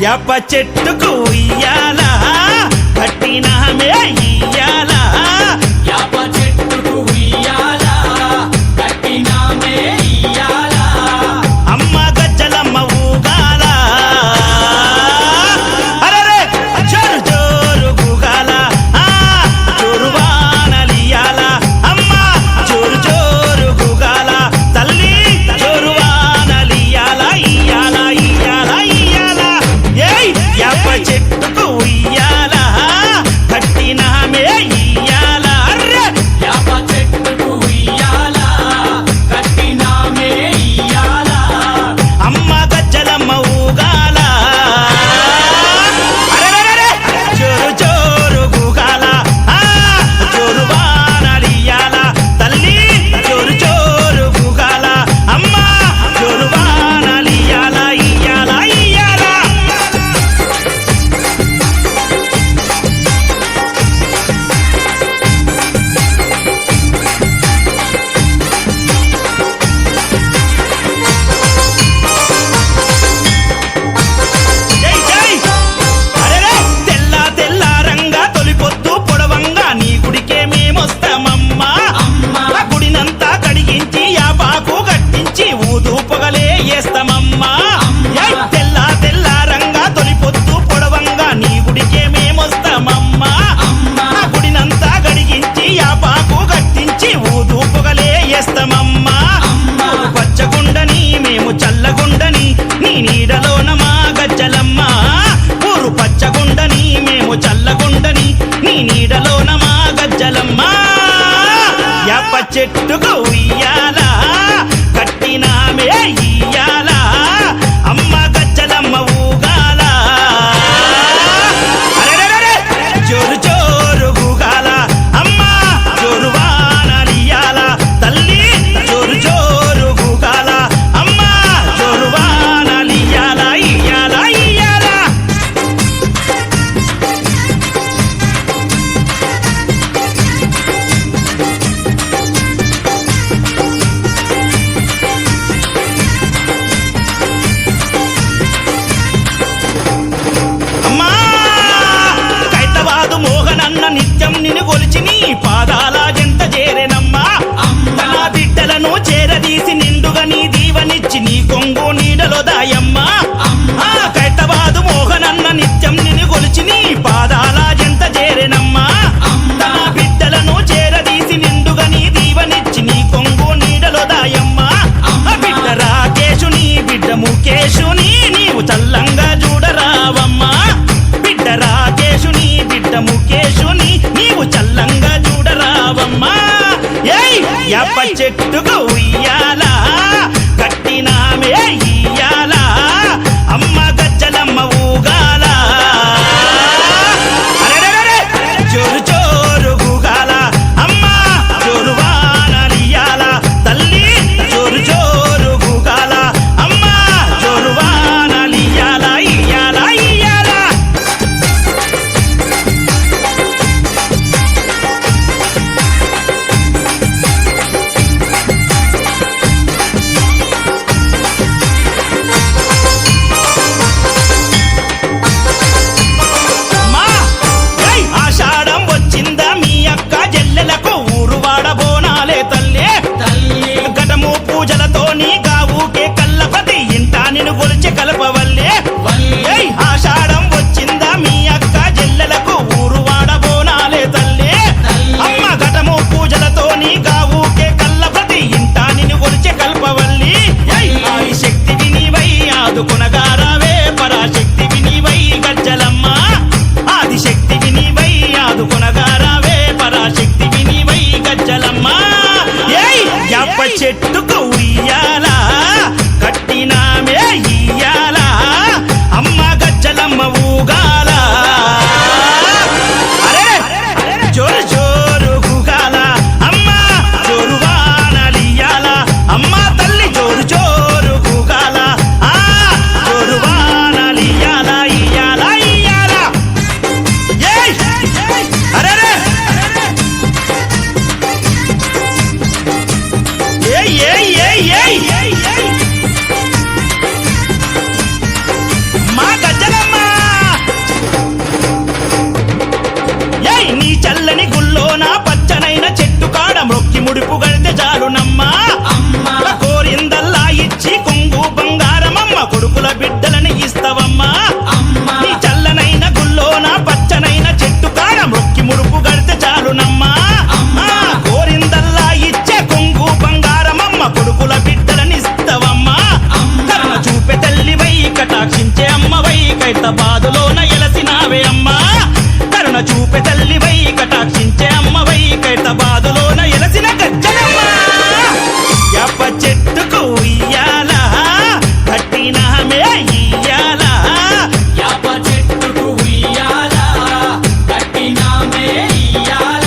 యాప చెట్టుకు ఇయ్యాలా కట్టినామే ఇయ్యాలా యాప చెట్టుకు ఇయ్యాలా కట్టినామే ఇయ్యాలా అమ్మ గజ్జలమ్మ ఊగాల అరెరే జోరు జోరు గుగాల జోరు వానలియాల అమ్మ జోరు జోరు గుగాల తల్లి జోరు వానలియాల ఇయ్యాల ఇయ్యాల ఇయ్యాల ఏయ్ యాప చెట్టుకు ఇయ్యాల కట్టినామే ఇయ్యాల అర్రే యాప చెట్టుకు ఇయ్యాలా కట్టినామే ఇయ్యాలా అమ్మ గజ్జలమ్మ ఊగాల అరెరెరెరె జోరు జోరు గుగాల జోరు వానలియాల తల్లి జోరు జోరు గుగాల అమ్మ జోరు వానలియాల ఇయ్యాల ఇయ్యాల జై జై అరెరే తెల్ల తెల్ల రంగా తొలిపొద్దు పొడవంగా నీ గుడికే మేమొస్తామమ్మా అమ్మా ఆ గుడినంతా కడిగించి యాపాకు కట్టించి ఊదు పొగలే వేస్తామమ్మా ఏయ్ తెల్ల తెల్ల రంగా తొలిపొద్దు పొడవంగా నీ గుడికే మేమొస్తామమ్మా అమ్మా ఆ గుడినంతా కడిగించి యాపాకు కట్టించి ఊదు పొగలే వేస్తామమ్మా అమ్మా పచ్చగుండని మేము చల్లగుండని నీ నీడలోన మా గజ్జలమ్మ ఊరు పచ్చగుండని మేము చల్లగుండని నీ నీడలోన మా గజ్జలమ్మ యాప చెట్టుకు ఉయ్యాల కట్టినామే ఇయ్యాల అమ్మ గజ్జలమ్మ ఊగాల అరెరెరెరె జోరు జోరు గుగాల అమ్మ జోరు వానలియాల తల్లి జోరు జోరు గుగాల అమ్మ జోరు వానలియాల ఇయ్యాల ఇయ్యాల అమ్మా కైతవాదు మోహనన్న నిత్యం నిన్ను కొలిచి నీ పాదాల జంట చేరెనమ్మా తన బిడ్డలను చేరదీసి నిండుగా నీ దీవనిచ్చి నీ కొంగు నీడలో దాయమ్మా ఆ కైతవాదు మోహనన్న నిత్యం నిన్ను కొలిచి నీ పాదాల జంట చేరెనమ్మా తన బిడ్డలను చేరదీసి నిండుగా నీ దీవనిచ్చి నీ కొంగు నీడలో దాయమ్మా ఆ బిడ్డ రాకేశుని బిడ్డ ముఖేశుని నీవు చల్లంగా చూడరావమ్మా బిడ్డ రాకేశుని బిడ్డ ముఖేశుని నీవు చల్లంగా చూడరావమ్మా ఏయ్ యాప చెట్టుకు ఉయ్యాల కట్టినామే ఇయ్యాల అమ్మ గజ్జలమ్మ ఊగాల అరెరెరెరె జోరు జోరు గుగాల అమ్మ జోరు వానలియాల తల్లి జోరు జోరు గుగాల అమ్మ జోరు వానలియాల ఇయ్యాల ఇయ్యాల అమ్మా ఏయ్ ఆషాఢం వచ్చిందా మీ అక్క జల్లెలకు ఊరు వాడబోనాలే తల్లి తల్లి గటము పూజలతో నీ గావుకే కల్లపతి ఇంట నిన్ను గొలిచి కలపవల్లే వల్లి ఏయ్ ఆషాఢం వచ్చిందా మీ అక్క జల్లెలకు ఊరు వాడబోనాలే తల్లి అమ్మ ఘటము పూజలతో నీ గావుకే కల్లపతి ఇంట నిన్ను గొలిచి కల్పవల్లి ఏయ్ ఆది శక్తివి నీవై ఆదుకొనగారావే పరాశక్తివి నీవై గజ్జలమ్మ ఆది శక్తివి నీవై ఆదుకొనగారావే పరాశక్తివి నీవై గజ్జలమ్మ ఏయ్ యాప చెట్టుకు ఉయ్యాల కట్టినామే కైతబాదులోన ఎలసినావే అమ్మా కరుణ చూపే తల్లివై కటాక్షించే అమ్మవై కైతబాదులోన ఎలసిన గజ్జలమ్మ యాప చెట్టుకు ఉయ్యాల కట్టినామే ఇయ్యాల యాప చెట్టుకు ఉయ్యాల కట్టినామే ఇయ్యాల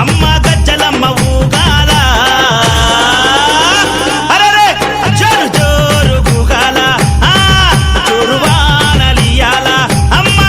అమ్మ గజ్జలమ్మ ఊగాల అరెరే జోరు జోరు గుగాల జోరు వానలియాల అమ్మ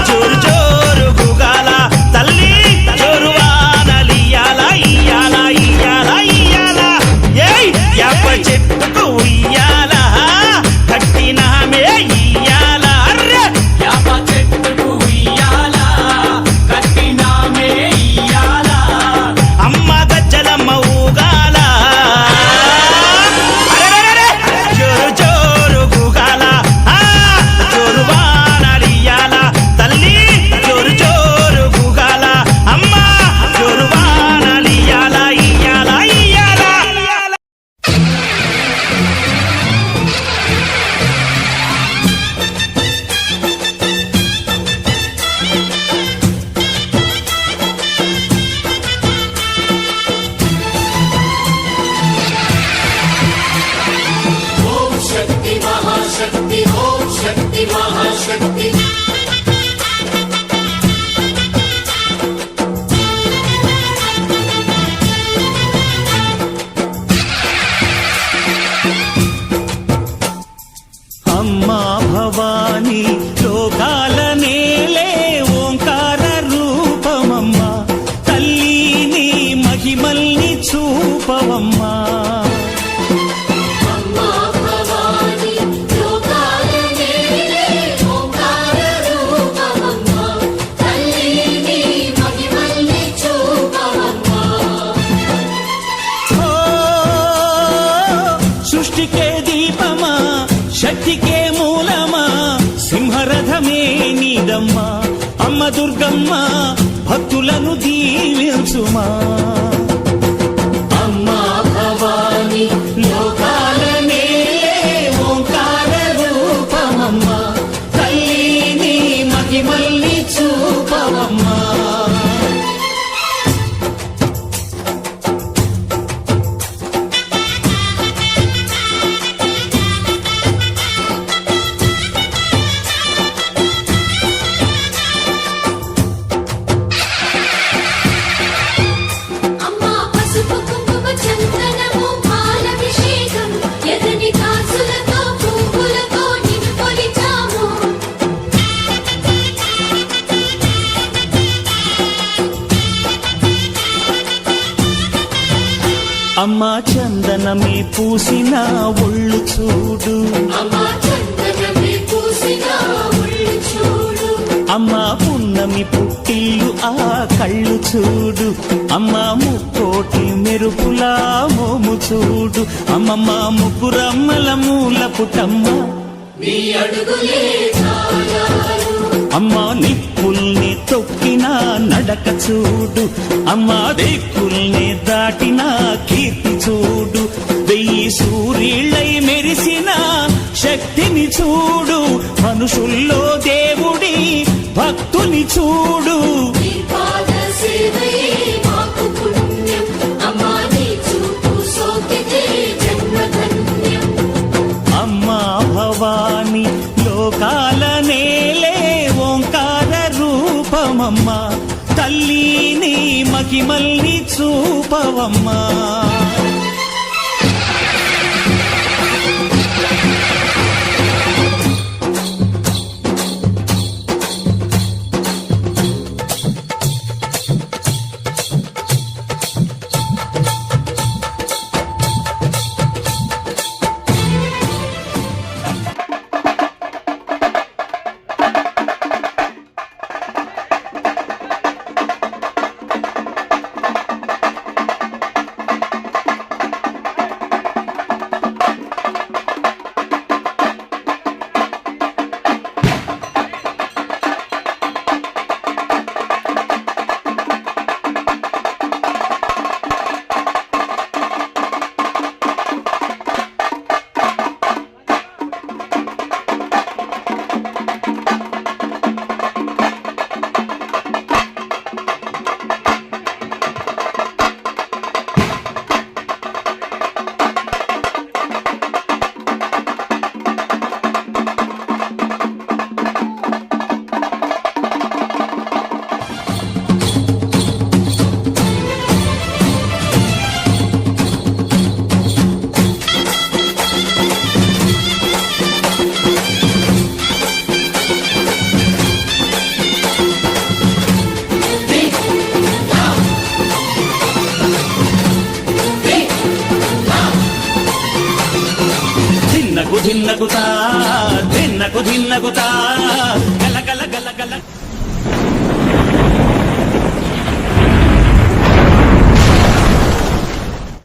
జోరు జోరు గుగాల తల్లి జోరు వానలియాల ఇయ్యాల ఇయ్యాల ఇయ్యాల ఏయ్ యాప చెట్టుకు ఉయ్యాల కట్టినామే ఇయ్యాల అర్రె యాప చెట్టుకు ఉయ్యాల కట్టినామే ఇయ్యాల అమ్మ గజ్జలమ్మ ఊగాల అరెరెరెరె జోరు జోరు గుగాల జోరు వానలియాల తల్లి జోరు జోరు గుగాల అమ్మ జోరు వానలియాల ఇయ్యాల ఇయ్యాల ఓం శక్తి మహాశక్తి ఓం శక్తి మహాశక్తి అమ్మా భవాని లోకాల నేలే ఓంకార రూపమమ్మా తల్లిని మహిమల్ని చూపవమ్మా అమ్మా భవాని లోకాల నేలే ఓంకార రూపమమ్మా తల్లిని మహిమల్ని చూపవమ్మా ఓ సృష్టికే దీపమా శక్తికే మూలమా సింహరథమే నీదమ్మా అమ్మ దుర్గమ్మ భక్తులను దీవించుమా అమ్మా భవాని లోకాల నేలే ఓంకార రూపమమ్మా తల్లిని మహిమల్ని చూపవమ్మా అమ్మా పసుపు కుంకుమ చందనము పాలభిషేకం ఎదని కాసులతో పువ్వులతో నిన్ను కొలిచాము అమ్మా చందనమే పూసిన ఒళ్ళు చూడు అమ్మా చందనమే పూసిన ఒళ్ళు చూడు అమ్మా పున్నమి పుట్టిల్లు ఆ కళ్ళు చూడు అమ్మా ముక్కోటి మెరుపులా మోము చూడు అమ్మమ్మ ముగ్గురమ్మల మూల పుటమ్మ నీ అడుగులే చాలారు అమ్మా నిప్పుల్ని తొక్కిన నడక చూడు అమ్మా దిక్కుల్ని దాటిన కీర్తి చూడు వెయ్యి సూర్యుళ్ళై మెరిసిన శక్తిని చూడు మనుషుల్లో దేవుడి భక్తుని చూడు నీ పాద సేవయే మాకు పుణ్యం అమ్మా నీ చూపు సోకితే జన్మధన్యం అమ్మా భవాని లోకాల నేలే ఓంకార రూపమమ్మా తల్లిని మహిమల్ని చూపవమ్మా ధిన్నకుతా ధిన్నకు ధిన్నకుతా గల గల గల గల